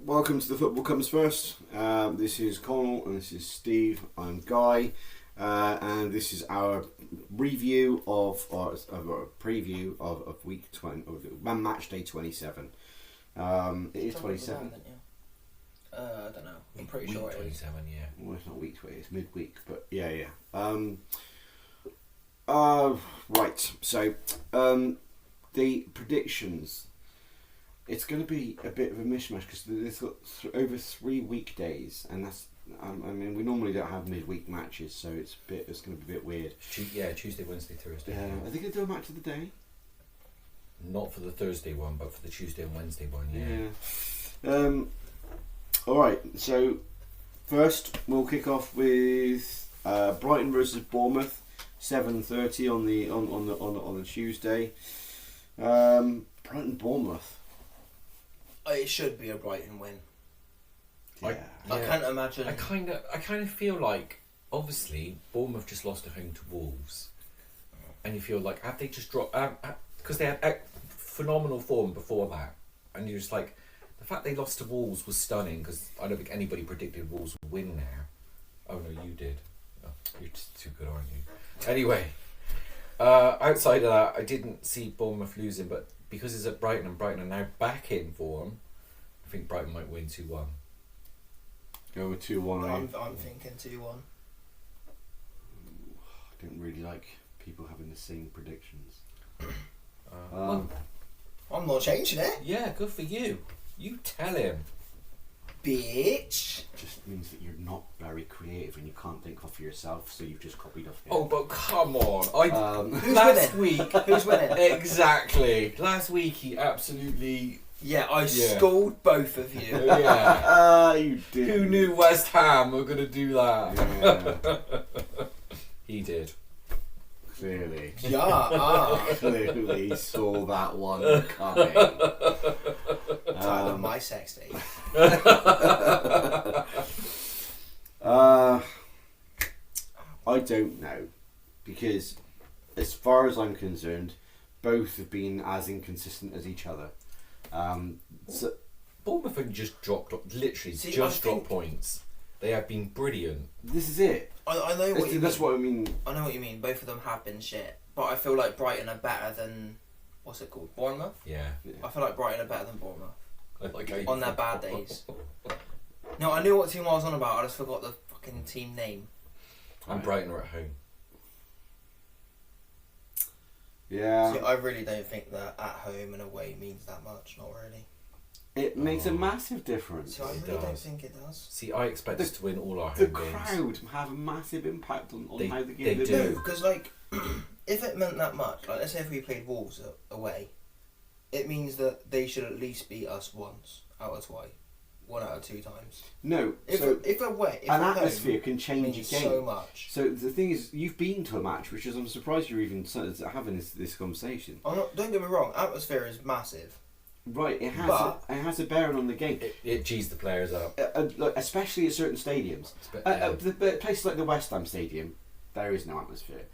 welcome to the Football Comes First. This is Connell and this is Steve. I'm Guy, and this is our review of our preview of week 20, match day 27. It is 27. I don't know. I'm pretty week sure it is. 27, yeah. Well, it's not week 20. It's midweek, but yeah. Right. So, the predictions. It's going to be a bit of a mishmash because there's got over 3 weekdays, and that's. We normally don't have midweek matches, so it's going to be a bit weird. Tuesday, Wednesday, Thursday. I think they do a match of the day. Not for the Thursday one, but for the Tuesday and Wednesday one. Yeah. All right. So first, we'll kick off with Brighton versus Bournemouth, 7:30 on the Tuesday. Brighton Bournemouth. It should be a Brighton win. Yeah. I can't imagine. I kind of feel like, obviously, Bournemouth just lost at home to Wolves, and you feel like have they just dropped? Because they had phenomenal form before that, and you're just like, the fact they lost to Wolves was stunning because I don't think anybody predicted Wolves would win now. Oh no, you did. Oh, you're just too good, aren't you? Anyway, outside of that, I didn't see Bournemouth losing, but because it's at Brighton and Brighton are now back in form, I think Brighton might win 2-1. Go with 2-1. I'm thinking 2-1. I don't really like people having the same predictions. I'm not changing it, Yeah, good for you. You tell him. bitch. Just means that you're not very creative and you can't think off for yourself, so you've just copied off him. Oh, but come on! Who's Last winning? week, Who's winning? exactly. Last week he absolutely. Yeah, I Yeah. schooled both of you. Yeah. You did. Who knew West Ham were gonna do that? Yeah, He did. clearly. Yeah. Clearly saw that one coming. Time of my sex tape. I don't know, because as far as I'm concerned, both have been as inconsistent as each other. So Bournemouth have just dropped, literally See, just I think- dropped points. They have been brilliant. this is it. I know what you That's mean. what I mean. I know what you mean. Both of them have been shit, but I feel like Brighton are better than what's it called, Bournemouth. Yeah. I feel like Brighton are better than Bournemouth I like how you on their bad days. No, I knew what team I was on about. I just forgot the fucking team name. And Brighton are at home. Yeah, See, I really don't think that at home and away means that much. Not really. it makes a Oh. massive difference. So I It really don't does. think it does. See, I expect us to win all our The home games. crowd have a massive impact on They- how the they game is. do. No, because like, if it meant that much, like let's say if we played Wolves away, it means that they should at least beat us once out of twice, 1 out of 2 times. No, If so if away, if an at home atmosphere can change a means game. so much. So the thing is, you've been to a match, which is I'm surprised you're even having this conversation. I'm not. Don't get me wrong. Atmosphere is massive. Right, it But- has a bearing on the game, It G's the players up. like, especially at certain stadiums. The places like the West Ham Stadium, there is no atmosphere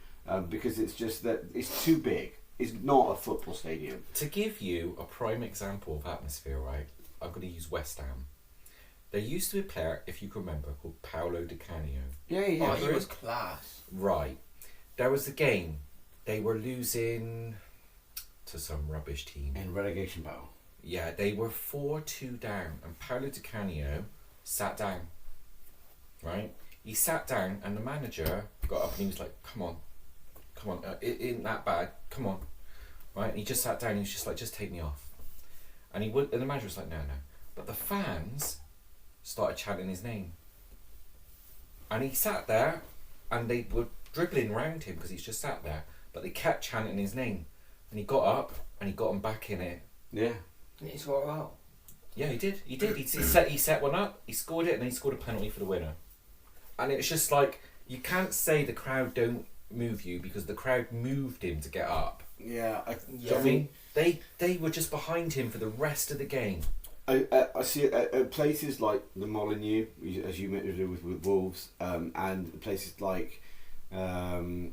because it's just that it's too big. It's not a football stadium. To give you a prime example of atmosphere, right, I'm going to use West Ham. There used to be a player, if you can remember, called Paolo Di Canio. Yeah. Oh, he was class. Right. There was a game. They were losing to some rubbish team. In relegation battle. Yeah, they were 4-2 down, and Paolo Di Canio sat down. Right? He sat down, and the manager got up and he was like, come on, it isn't that bad, come on. Right? And he just sat down and he was just like, just take me off. And the manager was like, no. But the fans started chanting his name. And he sat there, and they were dribbling around him because he's just sat there, but they kept chanting his name. And he got up, and he got him back in it. Yeah. Didn't he score out? Yeah, he did. He set one up, he scored it, and then he scored a penalty for the winner. And it's just like, you can't say the crowd don't move you because the crowd moved him to get up. Yeah. Do you know what I mean? They were just behind him for the rest of the game. I see at places like the Molineux, as you mentioned with Wolves, and places like You're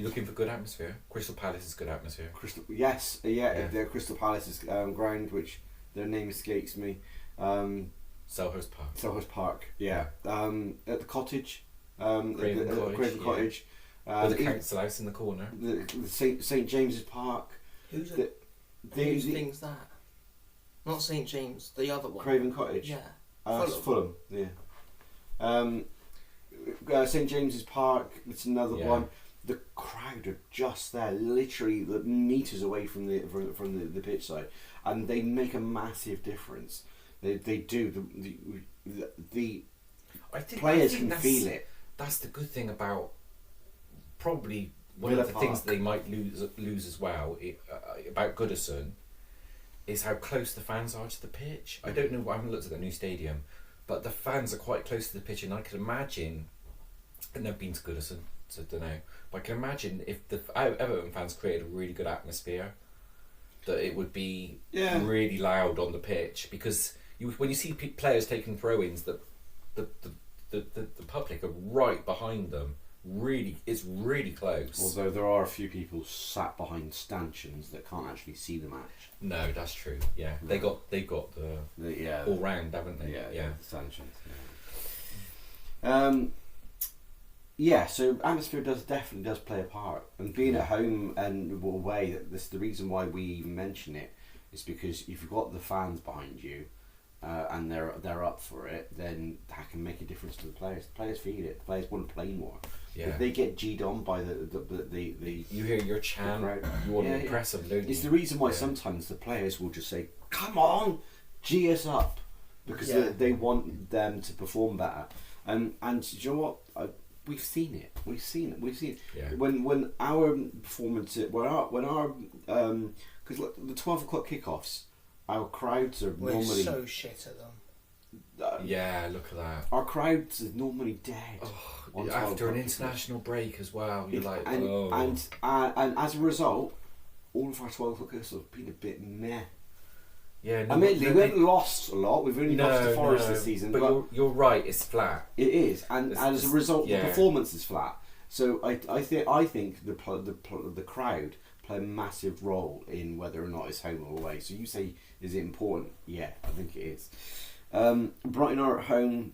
looking for good atmosphere. Crystal Palace is good atmosphere. the Crystal Palace's ground, which Their name escapes me. Selhurst Park. Selhurst Park. Yeah. At the cottage. Craven at Cottage, Craven yeah. Cottage. With the council house in the corner. The St James's Park. Who's The- whose thing's that? Not St James, the other one. Craven Cottage. Yeah. It's Fulham. Yeah. St James's Park. It's another Yeah. one. The crowd are just there, literally the meters away from the pitch side, and they make a massive difference. They do. The players can feel it. That's the good thing about probably one Villa of the things Park. they might lose as well about Goodison is how close the fans are to the pitch. I don't know. I haven't looked at the new stadium, but the fans are quite close to the pitch, and I could imagine. I've never been to Goodison, so I don't know. But I can imagine if the Everton fans created a really good atmosphere, that it would be Yeah. really loud on the pitch, because when you see players taking throw-ins, the public are right behind them. Really, it's really close. Although there are a few people sat behind stanchions that can't actually see the match. No, that's true. Yeah, they've got the Yeah. all round, haven't they? Yeah. Stanchions. Yeah. Yeah, so atmosphere definitely does play a part, and being at home and away. The reason why we even mention it is because if you've got the fans behind you, and they're up for it, then that can make a difference to the players. The players feel it. The players want to play more. Yeah. If they get G'd on by the You hear your chant, crowd. you want Yeah, to impress them, don't you? it's the reason why Yeah. sometimes the players will just say, "Come on, G us up," because Yeah. they want them to perform better. And you know what? We've seen it. We've seen it. Yeah. When our performance, because the 12 o'clock kickoffs, our crowds are We're normally so shit at them. Yeah, look at that. our crowds are normally dead. on 12 After an o'clock kickoffs. international break as well, you're like, and, oh. and as a result, all of our 12 o'clock kickoffs have been a bit meh. yeah. No, Admittedly, no, we haven't lost a lot. We've only lost to Forest this season, but you're right. It's flat. it is, and It's as a just- result, yeah. the performance is flat. So I think the crowd play a massive role in whether or not it's home or away. So you say, is it important? Yeah, I think it is. Brighton are at home.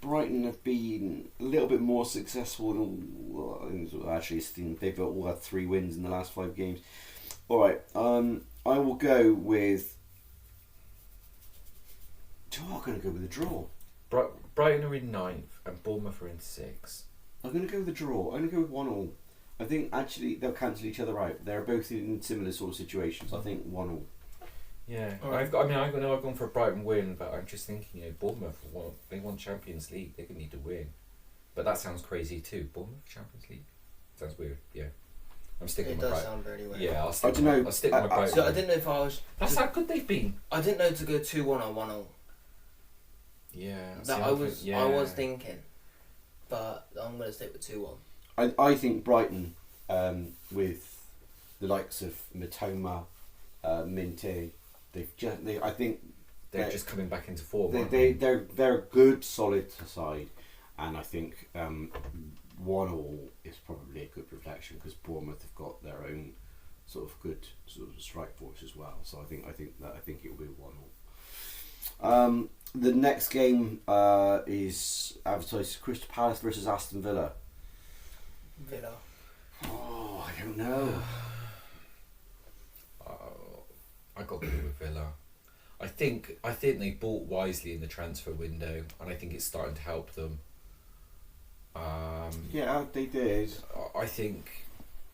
Brighton have been a little bit more successful than actually. They've all had 3 wins in the last 5 games. All right, I will go with. I'm going to go with a draw. Brighton are in 9th and Bournemouth are in 6th. I'm going to go with a draw. I'm going to go with 1-1. I think actually they'll cancel each other out. They're both in similar sort of situations. I think 1-1. Yeah, Alright. I've gone for a Brighton win, but I'm just thinking, Bournemouth they won Champions League. They're gonna need to win, but that sounds crazy too. Bournemouth Champions League sounds weird. Yeah, I'm sticking It with does Brighton. sound very weird. Yeah, I'll I stick. don't know. I'll stick with my Brighton. So I win. didn't know if I was. That's how good they've been. I didn't know to go 2-1 or 1-0. Yeah, That I was. yeah. I was thinking, but I'm gonna stick with 2-1. I think Brighton, with the likes of Matoma, Minte, I think They're just coming back into form. aren't they're a good solid side, and I think 1-1 is probably a good reflection because Bournemouth have got their own sort of good sort of strike force as well. So I think it will be 1-1. The next game is advertised Crystal Palace versus Aston Villa. Villa. Oh, I don't know. I got to go with Villa. I think they bought wisely in the transfer window, and I think it's starting to help them. Yeah, they did. I think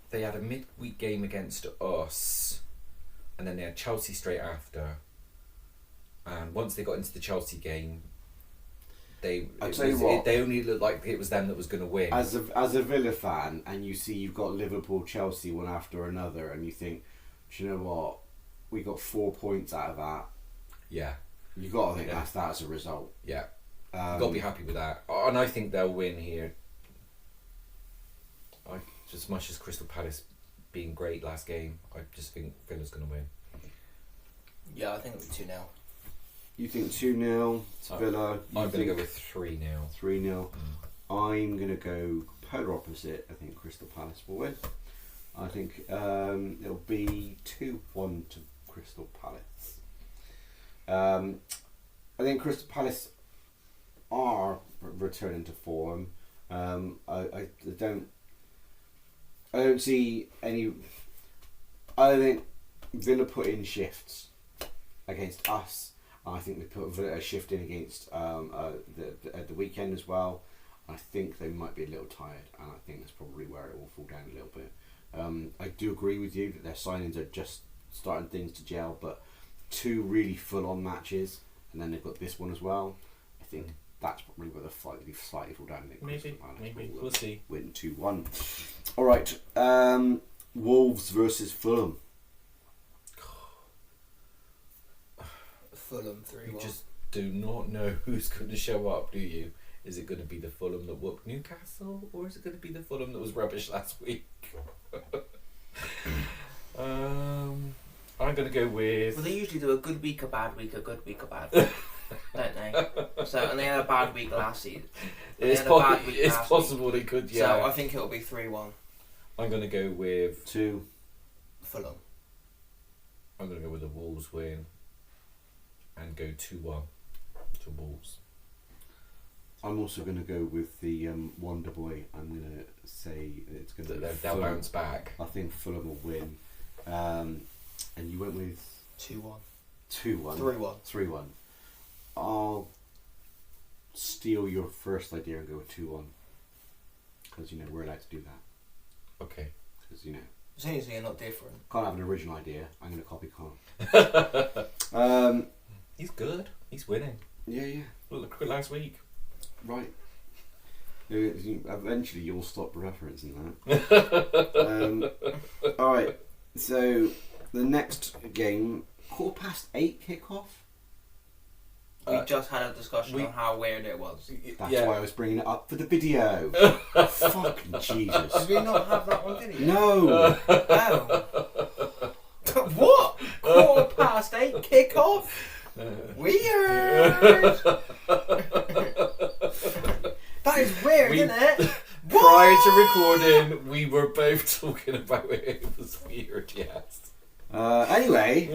they had a midweek game against us, and then they had Chelsea straight after. And once they got into the Chelsea game, they only looked like it was them that was going to win. As a Villa fan, and you see you've got Liverpool, Chelsea one after another, and you think, do you know what? We got 4 points out of that. Yeah, You got to think Yeah. that's that as a result. yeah. You've got to be happy with that. And I think they'll win here. As much as Crystal Palace being great last game, I just think Villa's going to win. Yeah, I think it'll be 2-0. You think 2-0 to Villa? I'm going to go with 3-0. 3-0. I'm going to go polar opposite. I think Crystal Palace will win. I think it'll be 2-1 to Crystal Palace. I think Crystal Palace are returning to form. I don't see any. I think Villa put in shifts against us. I think they put a shift in against at the weekend as well. I think they might be a little tired, and I think that's probably where it will fall down a little bit. I do agree with you that their signings are just starting things to gel, but 2 really full-on matches, and then they've got this one as well. I think that's probably where they'll slightly fall down. Maybe we'll see. Win 2-1. All right, Wolves versus Fulham. Fulham 3-1. You just do not know who's going to show up, do you? Is it going to be the Fulham that whooped Newcastle, or is it going to be the Fulham that was rubbish last week? I'm going to go with. Well, they usually do a good week, a bad week, a good week, a bad week, don't they? So, and they had a bad week last season. It's possible they could, yeah. So I think it'll be 3-1. I'm going to go with 2. Fulham. I'm going to go with the Wolves win and go 2-1 to Wolves. I'm also going to go with the Wonder Boy. I'm going to say it's going to be They'll bounce back. I think Fulham will win. And you went with 2-1. 2-1. 3-1. 3-1. I'll steal your first idea and go with 2-1. Because, we're allowed to do that. Okay. Because, As long as you're not different. can't have an original idea. I'm going to copy Con. He's good. He's winning. Yeah. Look at last week. Right. Eventually you'll stop referencing that. Alright, so the next game, 8:15 kickoff? We just had a discussion on how weird it was. That's why I was bringing it up for the video. Fucking Jesus. Did we not have that on video? No! Oh. What? 8:15 kickoff? Weird! That is weird, isn't it? Prior to recording, we were both talking about it. It was weird, yes. Anyway.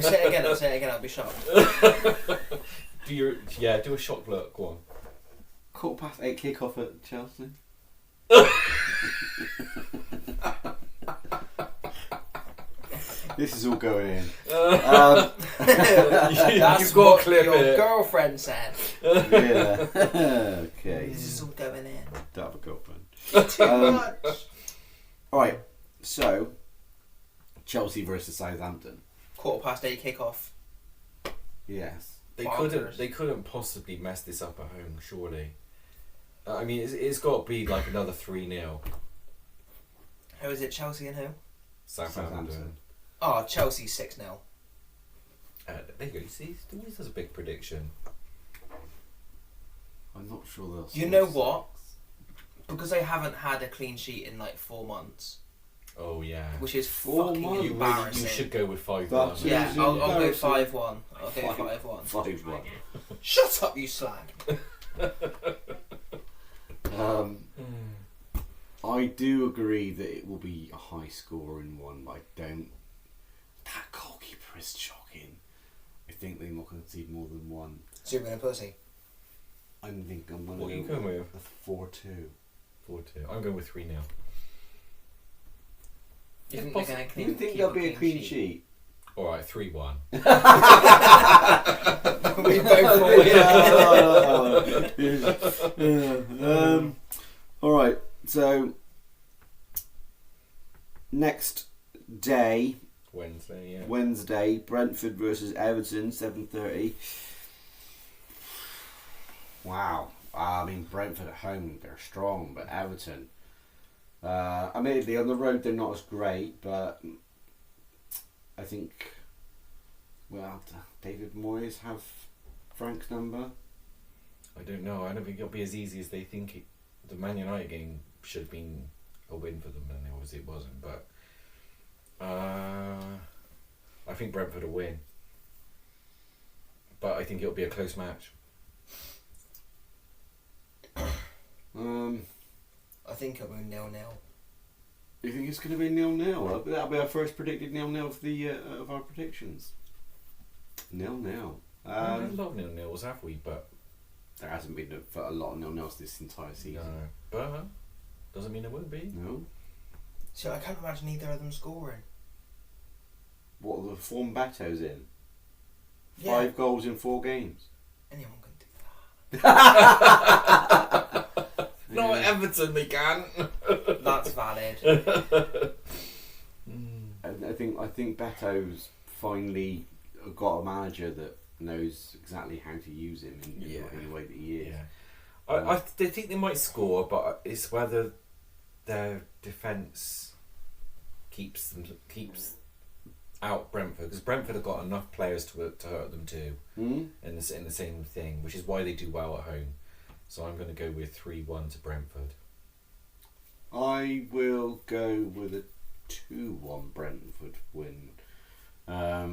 Say it again, I'll be shocked. Do a shock look, go on. 8:15 kickoff at Chelsea. This is all going in. That's You've got what to clip your it. girlfriend said. Yeah. Okay. This is all going in. Don't have a girlfriend. Too much. Alright, so Chelsea versus Southampton. 8:15 kickoff. Yes. They Bonkers. couldn't possibly mess this up at home, surely. I mean, it's got to be like another 3-0. Who is it? Chelsea and who? Southampton. Oh, Chelsea 6-0. There you go. You see, this is a big prediction. I'm not sure they'll You know what? Because they haven't had a clean sheet in like 4 months, Oh yeah. which is 4 fucking months? You embarrassing. should go with 5-1. That's it. Yeah, I'll go Embarrassing. 5-1. I'll go 5-1. 5-1. Shut up, you slag. I do agree that it will be a high scoring one, but I don't. That goalkeeper is shocking. I think they're not going to concede more than one. So you're being a pussy. I think I'm going What are you to going go with? with 4-2. 4-2. I'm going with 3-0. You think Poss- they're going to You think there'll be a clean sheet? All right, 3-1. We both fall. Alright, so next day, Wednesday, yeah. Wednesday, Brentford versus Everton, 7:30. Wow. I mean, Brentford at home, they're strong, but Everton, admittedly on the road they're not as great, but I think, well, David Moyes have Frank's number. I don't know. I don't think it'll be as easy as they think. The Man United game should have been a win for them, and obviously it wasn't. But I think Brentford will win. But I think it'll be a close match. I think it'll be 0-0. You think it's going to be 0-0? That'll be our first predicted 0-0 of the of our predictions. 0-0. We've had a lot of 0-0s, have we? But There hasn't been a lot of 0-0s this entire season. no. But doesn't mean there won't be. No. So I can't imagine either of them scoring. What are the form Beto's in? Yeah. 5 goals in 4 games. Anyone can do that. Not at Everton, they can't. That's valid. I think Beto's finally got a manager that knows exactly how to use him in the way that he is. Yeah. I think they might score, but it's whether their defence keeps out Brentford, because Brentford have got enough players to hurt them too. Hmm? In the same thing, which is why they do well at home. So I'm going to go with 3-1 to Brentford. I will go with a 2-1 Brentford win. I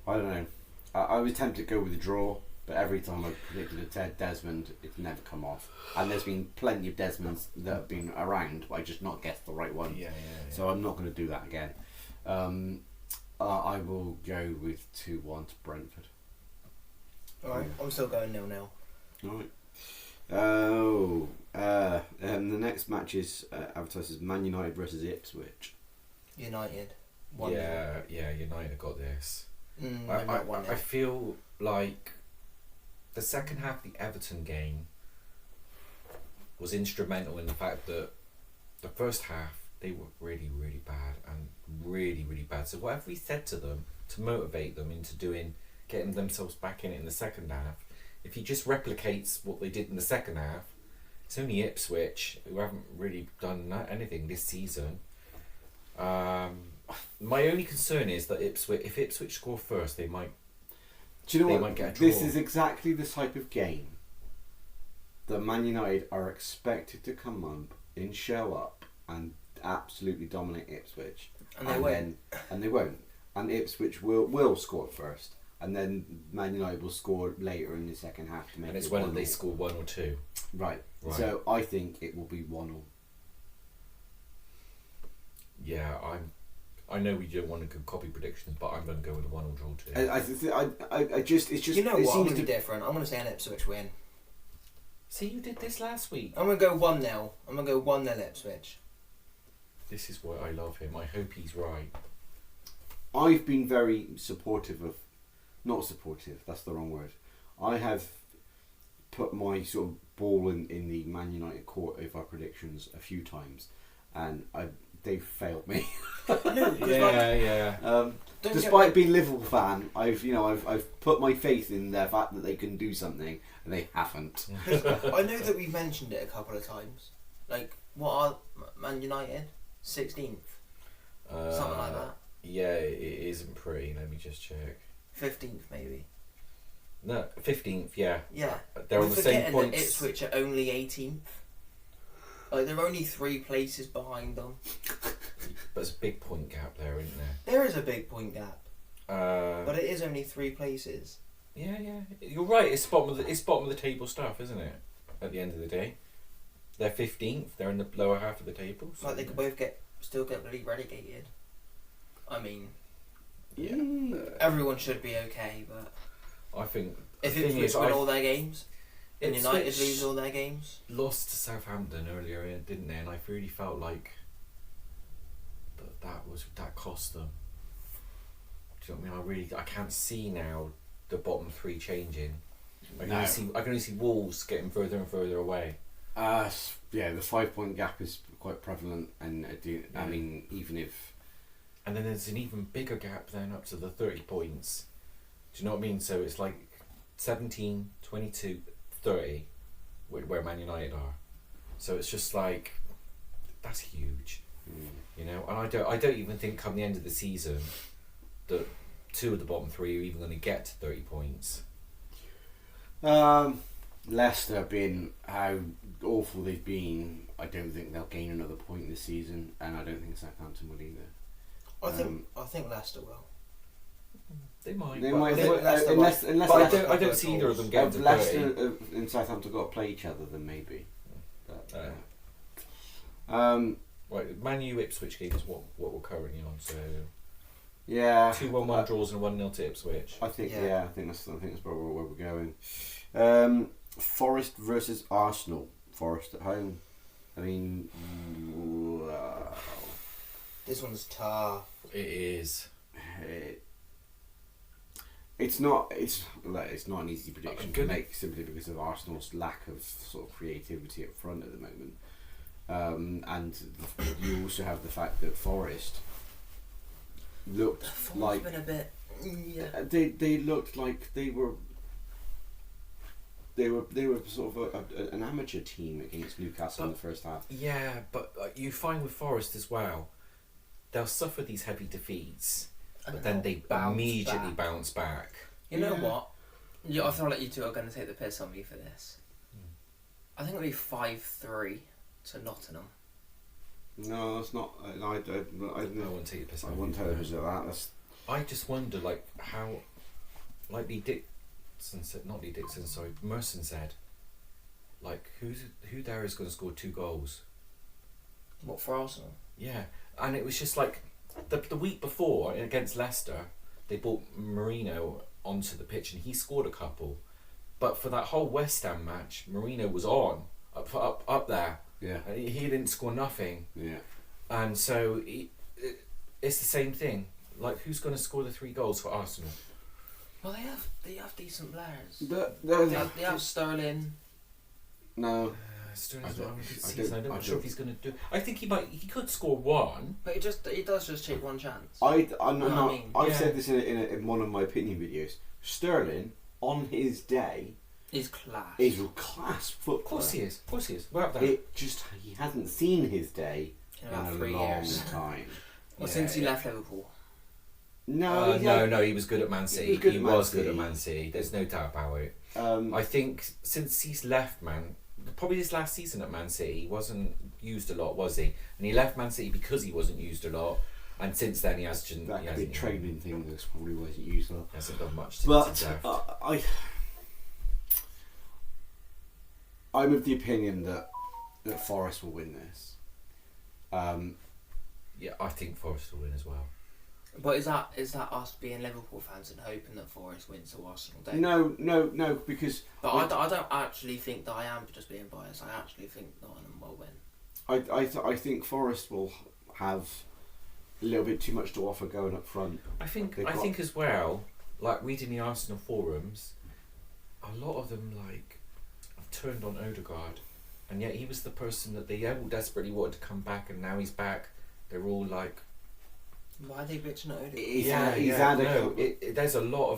don't know. I was tempted to go with a draw, but every time I've predicted a Ted Desmond, it's never come off. And there's been plenty of Desmonds that have been around, but I just not guessed the right one. Yeah. So I'm not going to do that again. I will go with 2-1 to Brentford. Alright, I'm still going 0-0. Alright. The next match is advertised as Man United versus Ipswich. United. 1-0. Yeah, United got this. I I feel like the second half of the Everton game was instrumental in the fact that the first half they were really, really bad and really, really bad. So whatever we said to them to motivate them into getting themselves back in it in the second half, if he just replicates what they did in the second half, it's only Ipswich who haven't really done anything this season. My only concern is that if Ipswich score first, they might. Do you know They what? might get a draw. This is exactly the type of game that Man United are expected to come up and show up and absolutely dominate Ipswich. And they won't. And they won't. And Ipswich will score first, and then Man United will score later in the second half to make And it's it whether 1-0. they score 1 or 2. Right. Right. So I think it will be 1-0. Yeah, I know we don't want to go copy predictions, but I'm going to go with a 1 or draw 2. I just it's just You know it what? I'm seems going to to be different. I'm going to say an Ipswich win. See, you did this last week. I'm going to go 1-0. I'm going to go 1-0 Ipswich. This is why I love him. I hope he's right. I've been very supportive of, not supportive, that's the wrong word. I have put my sort of ball in the Man United court of our predictions a few times, and they've failed me. Yeah. Despite being a Liverpool fan, I've put my faith in their fact that they can do something, and they haven't. I know that we've mentioned it a couple of times. Like, what are Man United? 16th? Something like that. Yeah, it isn't pretty. Let me just check. 15th, maybe. No, 15th, yeah. Yeah. They're We're on the same forgetting points. that Ipswich are only 18th. Like, they're only 3 places behind them. But there's a big point gap there, isn't there? There is a big point gap, but it is only 3 places. Yeah. You're right. It's bottom of the table stuff, isn't it? At the end of the day, they're 15th. They're in the lower half of the table. So Like, they could both still get relegated. I mean, yeah. everyone should be okay, but I think if the thing Ipswich is, win all their games and United Ipswich lose all their games, lost to Southampton earlier, didn't they? And I really felt like that cost them. Do you know what I mean? I can't see now the bottom 3 changing. I can only see Wolves getting further and further away. The 5-point gap is quite prevalent, and I mean, even if. And then there's an even bigger gap then up to the 30 points. Do you know what I mean? So it's like 17, 22, 30 where Man United are. So it's just like, that's huge. You know? And I don't even think come the end of the season that 2 of the bottom 3 are even going to get to 30 points. Leicester being how awful they've been, I don't think they'll gain another point this season, and I don't think Southampton will either. I think Leicester will. They might. They but might, I think- unless but I don't see either of them getting if to 30. Leicester and Southampton got to play each other, then maybe. But, Right, Man U Ipswich game is what we're currently on. So Yeah. 2-1-1 draws and 1-0 to Ipswich. I think Yeah. I think that's where we're going. Forest versus Arsenal. Forest at home. I mean, wow. This one's tough. It is. It's not an easy prediction to Good. make simply because of Arsenal's lack of sort of creativity up front at the moment, and you also have the fact that Forest looked like been a bit. Yeah. they looked like they were sort of an amateur team against Newcastle in the first half. Yeah, but you find with Forest as well, they'll suffer these heavy defeats, but then they immediately bounce back. You know Yeah. what? I feel like you two are going to take the piss on me for this. I think it'll be 5-3 to Nottingham. No, that's not. I wouldn't take your piss. wouldn't tell you that. That's I just wonder, like, how, like Lee Dixon, sorry, Merson said, like, who there is going to score 2 goals? What, for Arsenal? Yeah, and it was just like the week before against Leicester, they brought Marino onto the pitch and he scored a couple, but for that whole West Ham match, Marino was on up there. yeah, And he didn't score nothing, yeah. and so it's the same thing. Like, who's going to score the 3 goals for Arsenal? Well, they have decent players. They have Sterling. No, Sterling's I having a don't- good I season. don't- I'm I not sure don't- if he's going to do. I think he could score 1. But he does just take one chance. I've Yeah. said this in one of my opinion videos. Sterling on his day He's class. is a class Of footballer. course he is. Of course he is. Without that. He hasn't seen his day in in about a 3 long years. time. Well, Yeah, since he yeah. left Liverpool. No, No, he was good at Man City. He was good at City. Man City. There's no doubt about it. Um, I think since he's left, probably his last season at Man City, he wasn't used a lot, was he? And he left Man City because he wasn't used a lot. And since then, he hasn't. that he could be a hasn't, training thing that's probably wasn't used a lot. hasn't done much since he's But left. I'm of the opinion that Forest will win this. Yeah, I think Forest will win as well. But is that us being Liverpool fans and hoping that Forest wins so Arsenal don't? No, because But I don't actually think that I am just being biased. I actually think Nottingham will win. I think Forest will have a little bit too much to offer going up front. I think They've got- think as well, like reading the Arsenal forums, a lot of them like have turned on Odegaard, and yet he was the person that they all desperately wanted to come back, and now he's back. They're all like, Why are they bitching at Odegaard? He's had a no, couple- there's a lot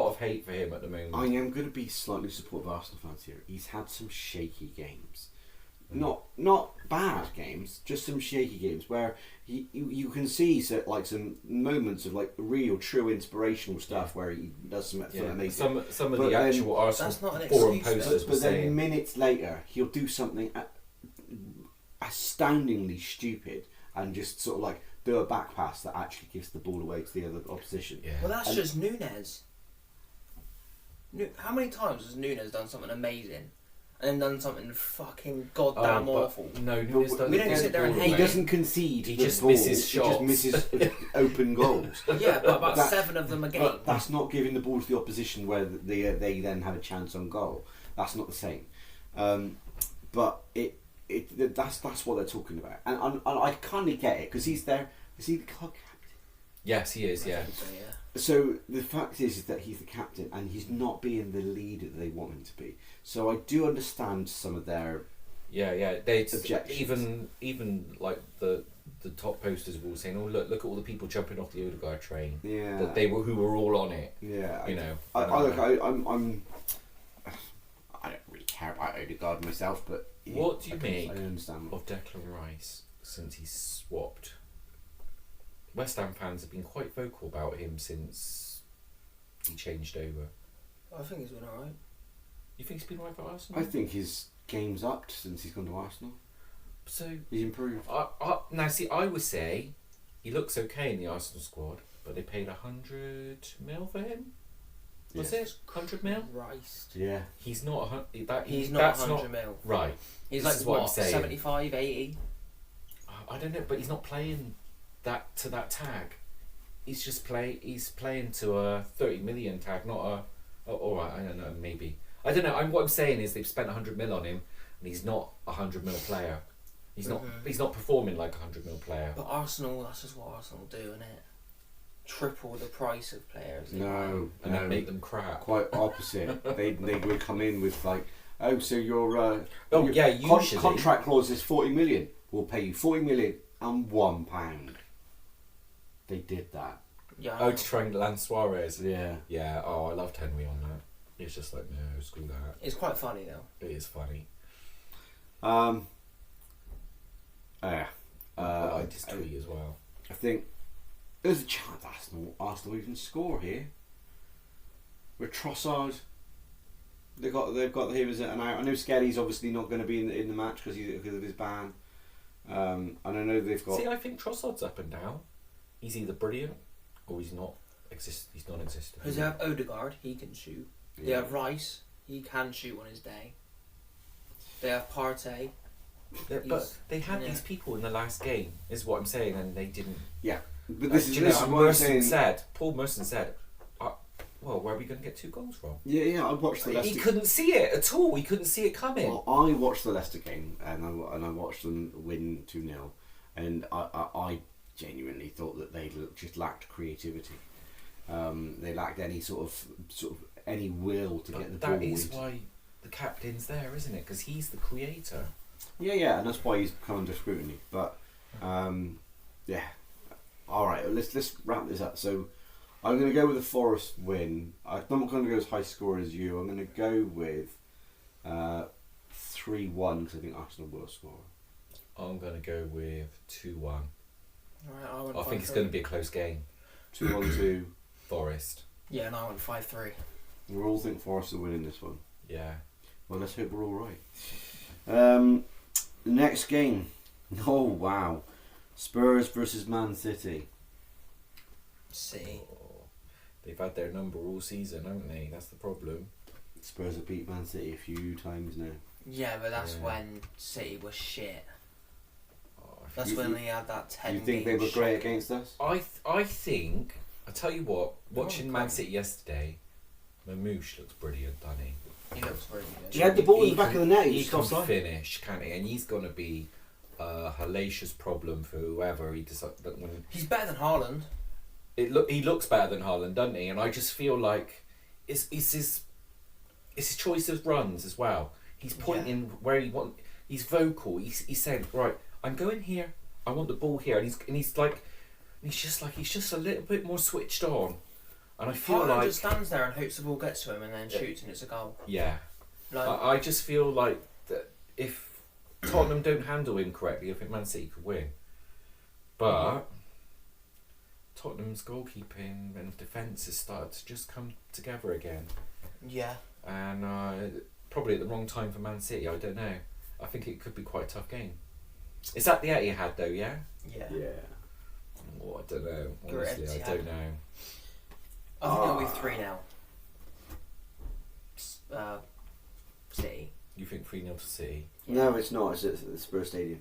of hate for him at the moment. I am going to be slightly supportive of Arsenal fans here. He's had some shaky games. Not bad games, just some shaky games where you can see some moments of like real, true inspirational stuff where he does some amazing. Some of But the then- actual Arsenal That's not an forum excuse, posters But were then saying, minutes later, he'll do something astoundingly stupid and just sort of like do a back pass that actually gives the ball away to the other opposition. yeah. Well, that's And- just Nunes. How many times has Nunes done something amazing and then done something fucking goddamn but awful? No, Nunes But doesn't we don't get sit there and the ball hate He away. doesn't concede. He the just ball. misses He just shots. misses open goals. Yeah, but about That- 7 of them a game. But that's not giving the ball to the opposition where they then have a chance on goal. That's not the same. But that's what they're talking about, and I kind of get it because he's there. Is he the club captain? Yes, he is. I Yeah. think so, yeah. So the fact is that he's the captain and he's not being the leader that they want him to be. So I do understand some of their Yeah. They Objections. even like the top posters were all saying, "Oh look at all the people jumping off the Odegaard train." yeah That who were all on it. yeah You know. I don't really care about Odegaard myself, but What do you I make understand. of Declan Rice since he's swapped? West Ham fans have been quite vocal about him since he changed over. I think he's been alright. You think he's been right for Arsenal? I think his game's upped since he's gone to Arsenal. So He's improved. now see, I would say he looks okay in the Arsenal squad, but they paid 100 mil for him. Was Yes. it 100 mil? Christ. Yeah. He's not He's not that's 100 mil. right. He's This like, is what I'm what, saying. 75, 80? I don't know, but he's not playing that to that tag. He's just he's playing to a 30 million tag, not a. Oh, all right, I don't know, maybe. I don't know. What I'm saying is they've spent 100 mil on him, and he's not a 100 mil player. He's not. He's not performing like a 100 mil player. But Arsenal, that's just what Arsenal do, isn't it? Triple the price of players. No, And then make them crap. quite opposite. they would come in with like, oh, so your Usually contract clause is 40 million. We'll pay you 40 million and £1. They did that. Yeah. Oh, to try and land Suarez. Yeah. Yeah. Oh, I loved Henry on that. He's just like, no, screw that. It's quite funny though. It is funny. I I liked his tweet as well. I think there's a chance Arsenal even score here. With Trossard, they've got him as an out. I know Skelly's obviously not going to be in the match because of his ban. And I know they've got. See, I think Trossard's up and down. He's either brilliant or he's not. He's non-existent. Because they have Odegaard, he can shoot. They have Rice, he can shoot on his day. They have Partey. But they had these people in the last game, is what I'm saying, and they didn't. Yeah, but this is what I'm Merson saying. Paul Merson said, well, where are we going to get 2 goals from? Yeah, I watched the Leicester. He couldn't see it at all. He couldn't see it coming. Well, I watched the Leicester game and I watched them win 2-0, and I genuinely thought that they just lacked creativity. They lacked any sort of any will to get the ball. That is why the captain's there, isn't it? Because he's the creator. Yeah, and that's why he's come under scrutiny. But yeah, all right. Let's wrap this up. So I'm going to go with a Forest win. I'm not going to go as high score as you. I'm going to go with 3-1 because I think Arsenal will score. I'm going to go with 2-1. Right, I think it's going to be a close game. 2-1-2. Forest. Yeah, and I went 5-3. We all think Forest are winning this one. Yeah. Well, let's hope we're all right. Next game. Oh wow, Spurs versus Man City. See. Oh, they've had their number all season, haven't they? That's the problem. Spurs have beat Man City a few times now. Yeah, but that's Yeah. when City was shit. Oh, That's when they had that 10 You think they were great against us? I think. I tell you what. Watching Man great. City yesterday, Mamouche looks brilliant, doesn't he? He looks really good. He had the ball in He the back can- of the net. He just can offside. finish, can't he? And he's going to be a hellacious problem for whoever he decides. When He's better than Haaland. he looks better than Haaland, doesn't he? And I just feel like it's his choice of runs as well. He's pointing where he wants. He's vocal. He's saying, right, I'm going here. I want the ball here, and he's just a little bit more switched on. And I feel Haaland like just stands there and hopes the ball gets to him and then shoots and it's a goal. yeah. Like, I just feel like that if Tottenham don't handle him correctly, I think Man City could win. But Tottenham's goalkeeping and defence has started to just come together again. yeah. And probably at the wrong time for Man City, I don't know. I think it could be quite a tough game. Is that the Etihad though, yeah? Yeah. Yeah. Oh, I don't know. Great Honestly, I Etihad. don't know. I think it'll be 3 now. City. You think 3-0 to City? No, it's not. It's at the Spurs Stadium.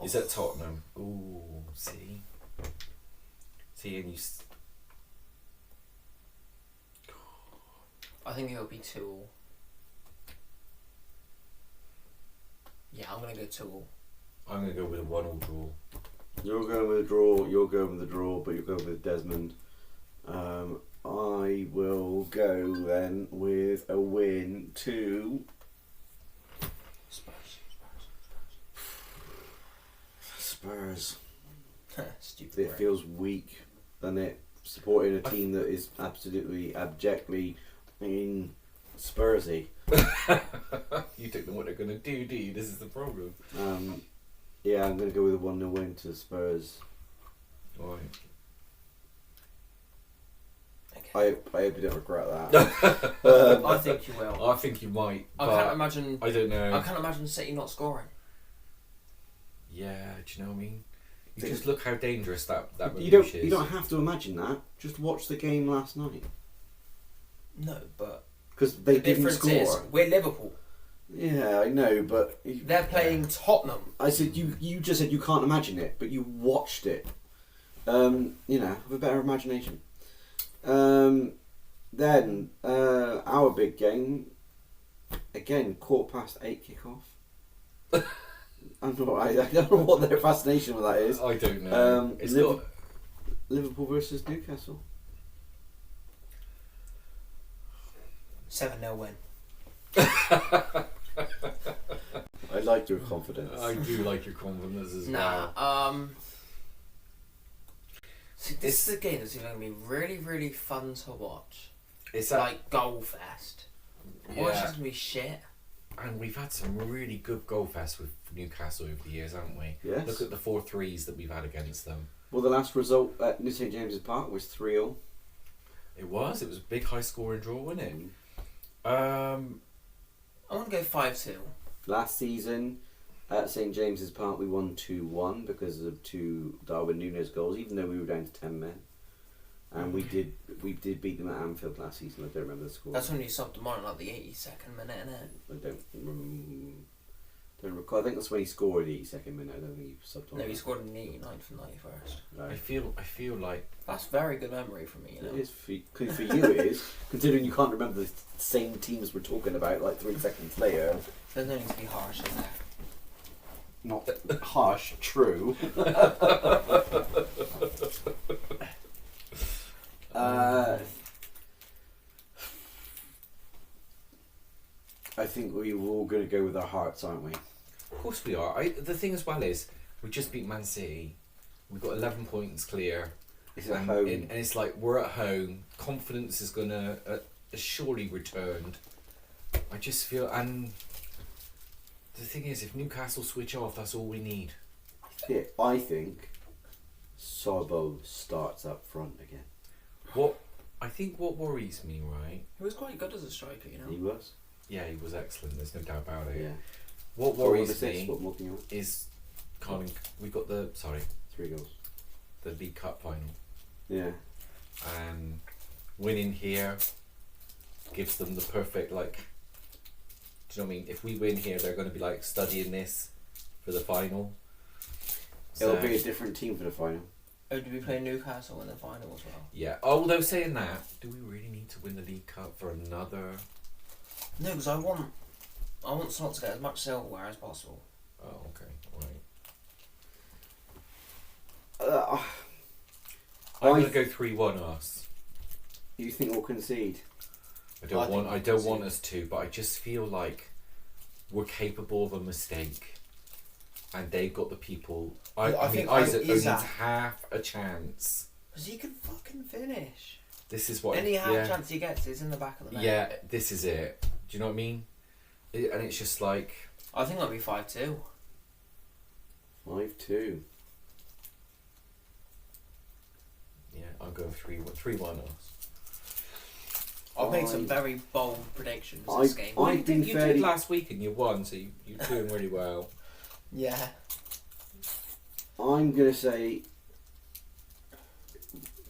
Is that Tottenham? Ooh, see? See, and you... I think it'll be 2-2. Yeah, I'm going to go 2-2. I'm going to go with a 1-1 draw. You're going with a draw. You're going with a draw, but you're going with Desmond. I will go then with a win to Spurs. Stupid. It feels weak, doesn't it? Supporting a team that is absolutely abjectly Spursy. You don't know what they're going to do you? This is the problem. Yeah, I'm going to go with a 1-0 win to Spurs. Right. I hope you don't regret that. I think you will. I think you might, I but can't imagine. I don't know. I can't imagine City not scoring. Yeah, do you know what I mean? You just look how dangerous that you Mamouche is. don't have to imagine that. Just watch the game last night No, but because they the didn't difference score. is we're Liverpool. Yeah, I know, but They're playing Tottenham. I said you just said you can't imagine it, but you watched it. Have a better imagination. Then our big game again, 8:15 kickoff. I don't know what their fascination with that is. I don't know. It's got Liverpool versus Newcastle. 7-0 win. I like your confidence. I do like your confidence as Nah. well. See, this is a game that's either going to be really, really fun to watch, It's like Goal Fest, or it's Yeah. just going to be shit. And we've had some really good goal fests with Newcastle over the years, haven't we? Yes. Look at the 4-3s that we've had against them. Well, the last result at New St James's Park was 3-0. It was a big high scoring draw, wasn't it? I want to go 5-2. Last season at St James's Park, we won 2-1 because of 2 Darwin Núñez goals, even though we were down to 10 men. And we did beat them at Anfield last season. I don't remember the score. That's when you subbed them on at like the 82nd minute, innit? I don't recall. I think that's when he scored the 82nd minute. I don't think he subbed on. No, he scored in the 89th and 91st. I Right. feel like That's very good memory for me, you know. It is for you it is, considering you can't remember the same teams we're talking about like 3 seconds later. There's no need to be harsh in there. Not harsh, true. I think we were all going to go with our hearts, aren't we? of course we are. The thing as well is we just beat Man City. We've got 11 points clear. It's at and, home. and it's like we're at home. Confidence is gonna surely returned. I just feel, and the thing is, if Newcastle switch off, that's all we need. Yeah, I think Sorbo starts up front again. What worries me, right? He was quite good as a striker, you know. He was. Yeah, he was excellent. There's no doubt about it. Yeah. What 4 worries assists, me what more can you want? is Carling. We got the 3 goals. the League Cup final, Yeah. and winning here gives them the perfect, like. Do you know what I mean? If we win here, they're going to be like studying this for the final. It'll So- be a different team for the final. Oh, did we play Newcastle in the final as well? Yeah. Although saying that, do we really need to win the League Cup for another? No, because I want Slot to get as much silverware as possible. Oh, okay, right. I'm I- gonna go 3-1 us. You think we'll concede? I don't think want we'll want us to, but I just feel like we're capable of a mistake, and they've got the people. I think think Isaac only needs Isaac- half a chance. Because he can fucking finish. This is what. Any half yeah, chance he gets is in the back of the net. yeah. This is it. Do you know what I mean? And it's just like. I think that'll be 5-2. 5-2. Yeah, I'll go 3-1 us. I've made some very bold predictions this game. I- I've been you fairly- did last week and you won, so you're doing really well. Yeah. I'm going to say...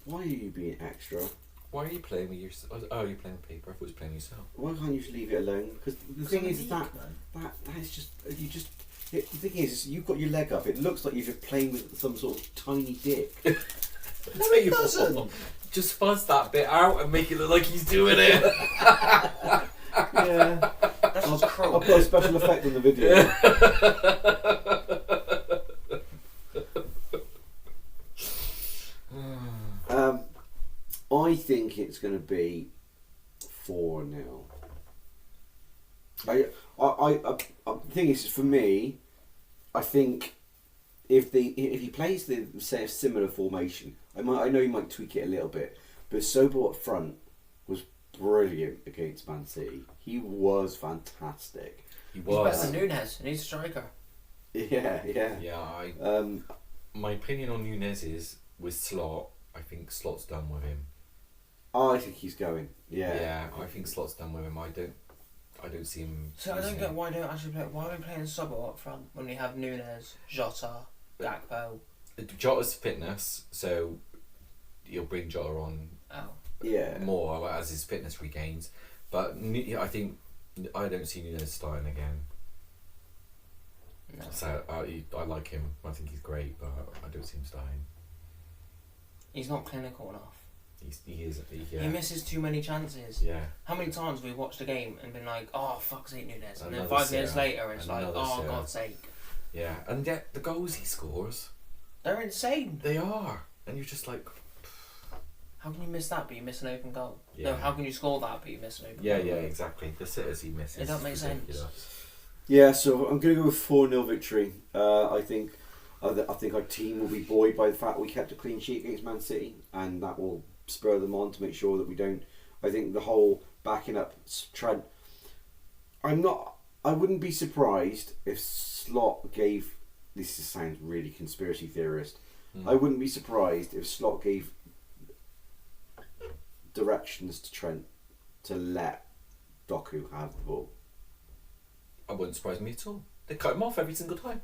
Why are you being extra? Why are you playing with yourself? Oh, you're playing paper. I thought you were playing yourself. Why can't you just leave it alone? Because the thing is that is just... You just... The thing is, you've got your leg up. It looks like you're just playing with some sort of tiny dick. No, it doesn't. Just fuzz that bit out and make it look like he's doing it. Yeah. That's just I'll cruel. put a special effect on the video. I think it's going to be 4-0. The thing is, for me, I think if he plays the say a similar formation, I know he might tweak it a little bit, but Sobel up front was brilliant against Man City. He was fantastic. He He's better was. than Nunes, and he's a striker. Yeah. Yeah, my opinion on Núñez is with Slot, I think Slot's done with him. I think he's going. Yeah. I think Slot's done with him. I don't see him. So I don't using get him. why don't actually play. Why are we playing Subbo up front when we have Nunes, Jota, Gakpo? Jota's fitness, so you'll bring Jota on Oh, Yeah. more as his fitness regains. But I think I don't see Nunes starting again. No. So I like him. I think he's great, but I don't see him starting. He's not clinical enough. He is. He misses too many chances. Yeah. How many times have we watched a game and been like, oh, fuck's sake, Nunes. And then Another 5 minutes Sarah. later, it's like, Another oh, Sarah. God's sake. Yeah, and yet the goals he scores, They're insane. they are, and you're just like, How can you miss that but you miss an open goal? Yeah. No, how can you score that but you miss an open yeah, goal? yeah, exactly. The sitters he misses. It don't make is sense. ridiculous. Yeah, so I'm going to go with 4-0 victory. I think our team will be buoyed by the fact we kept a clean sheet against Man City, and that will spur them on to make sure that we don't. I think the whole backing up Trent. I wouldn't be surprised if Slot gave. This sounds really conspiracy theorist. I wouldn't be surprised if Slot gave directions to Trent to let Doku have the ball. I wouldn't surprise me at all. They cut him off every single time.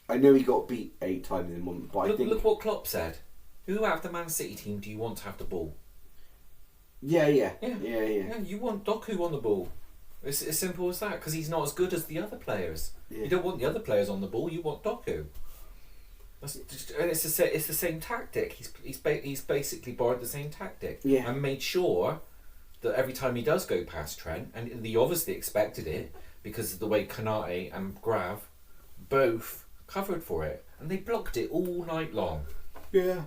I know he got beat 8 times in one, but I think Look what Klopp said. Who out of the Man City team do you want to have the ball? yeah. Yeah, you want Doku on the ball. It's as simple as that, because he's not as good as the other players. Yeah. You don't want the other players on the ball. You want Doku. And it's the same tactic. He's basically borrowed the same tactic. Yeah. And made sure that every time he does go past Trent, and he obviously expected it because of the way Kanate and Grav both covered for it, and they blocked it all night long. Yeah.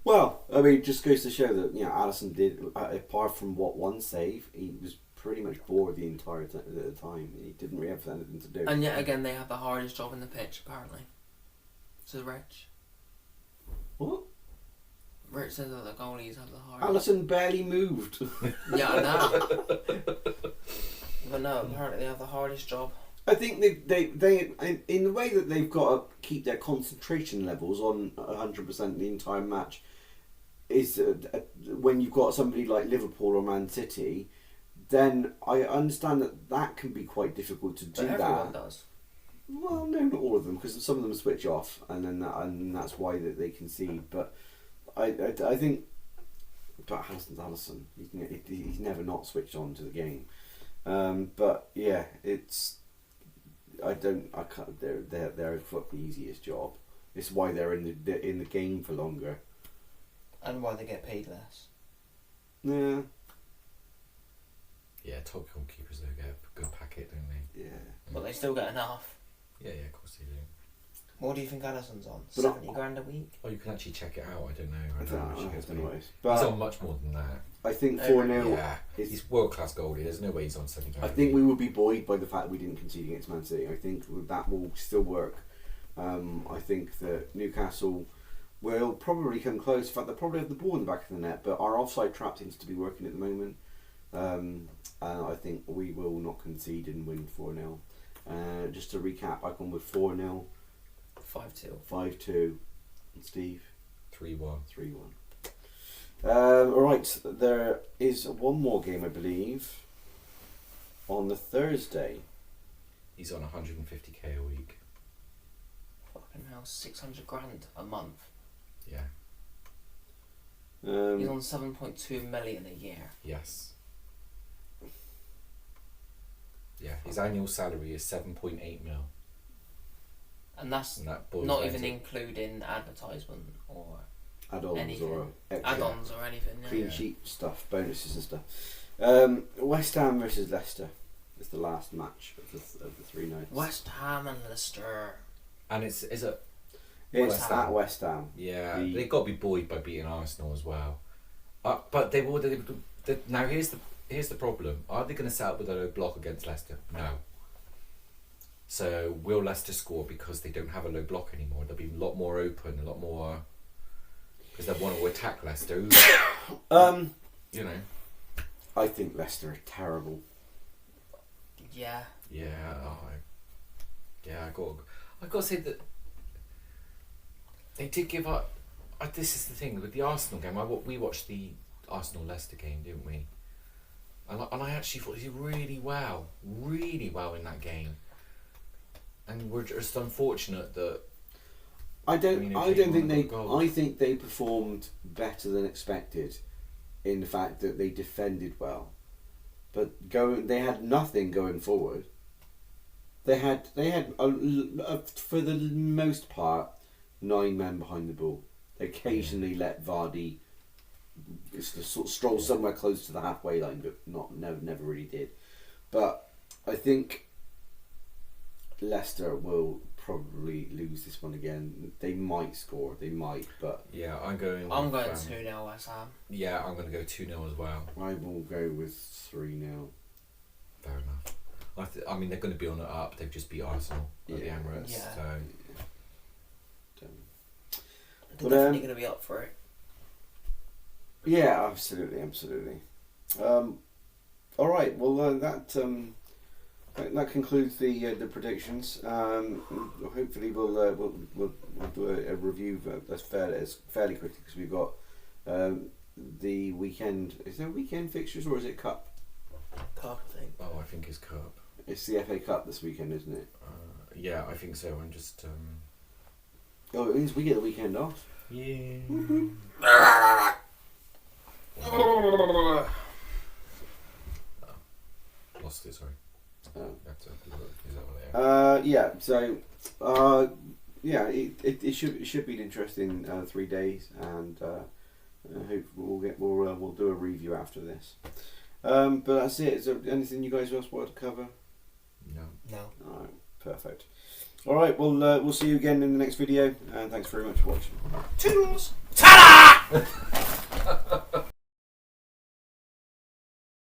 Well, I mean, it just goes to show that Alisson did. Apart from one save, he was pretty much bored the entire time. He didn't really have anything to do. And yet again, they have the hardest job in the pitch, apparently. So Rich. What? Rich said that the goalies have the hardest. Alisson barely moved. Yeah, I know. But no, apparently they have the hardest job. I think they in the way that they've got to keep their concentration levels on 100% the entire match is when you've got somebody like Liverpool or Man City, then I understand that can be quite difficult to do But everyone does. Well, no, not all of them, because some of them switch off, and that's why they concede. But I think, but Alisson, he's never not switched on to the game. But yeah, I can't. They're the easiest job. It's why they're in the game for longer. And why they get paid less. Yeah. Yeah, top goalkeepers, they get a good packet, don't they? Yeah. But they still get enough. Yeah, of course they do. What do you think Alisson's on? But 70 grand a week? Oh, you can actually check it out. I don't know. I don't know how much he what gets it paid. is. He's But on much more than that. I think Oh, 4-0. Yeah, is- he's world class goalie. There's no way he's on 70 I grand. think we will be buoyed by the fact we didn't concede against Man City. I think that will still work. I think that Newcastle will probably come close. In fact, they'll probably have the ball in the back of the net, but our offside trap seems to be working at the moment. And I think we will not concede and win 4-0. Just to recap, I've gone with 4-0, 5-2. 5-2, and Steve 3-1. 3-1. Alright, there is one more game, I believe, on the Thursday. He's on 150k a week. Fucking hell, 600 grand a month. Yeah. He's on 7.2 million a year. Yes. Yeah, his annual salary is 7.8 mil. And that's And that boils not down even to- including advertisement or Add-ons anything. or extra add-ons or anything. Yeah. clean Yeah. sheet stuff, bonuses and stuff. West Ham versus Leicester is the last match of the 3 nights. West Ham and Leicester. And it's a It's West at Ham. West Ham. yeah. The- They got to be buoyed by beating Arsenal as well. But now here's the problem. Are they going to set up with a low block against Leicester? No. So will Leicester score because they don't have a low block anymore? They'll be a lot more open, a lot more because they want to attack Leicester. who, you know. I think Leicester are terrible. Yeah. Yeah. I got to say that they did give up. This is the thing with the Arsenal game. We watched the Arsenal Leicester game, didn't we? And I actually thought he did really well in that game. And we're just unfortunate that I don't think they. goals. I think they performed better than expected, in the fact that they defended well. but they had nothing going forward. They had for the most part 9 men behind the ball. They occasionally let Vardy sort of stroll somewhere close to the halfway line, but never really did. But I think Leicester will probably lose this one again. They might score, but Yeah, I'm going. I'm with, going 2-0 West Ham. Yeah, I'm going to go 2-0 as well. I will go with 3-0. Fair enough. I mean, they're going to be on the up. They've just beat Arsenal at the Yeah. Emirates. Yeah. So They're But, definitely going to be up for it. Yeah, absolutely. All right. Well, that concludes the predictions. Hopefully, we'll do a review that's fairly quickly because we've got the weekend. Is there weekend fixtures or is it cup? Cup, I think. oh, I think it's Cup. It's the FA Cup this weekend, isn't it? Yeah, I think so. I'm just. Oh, it means we get the weekend off. Yeah. Lost it. Sorry. Oh. That's is that what they are? Yeah. So, yeah, it should be an interesting 3 days, and hope we'll do a review after this. But that's it. Is there anything you guys else want to cover? No. No. All right, perfect. All right, well, we'll see you again in the next video, and thanks very much for watching. Toodles! Ta-da!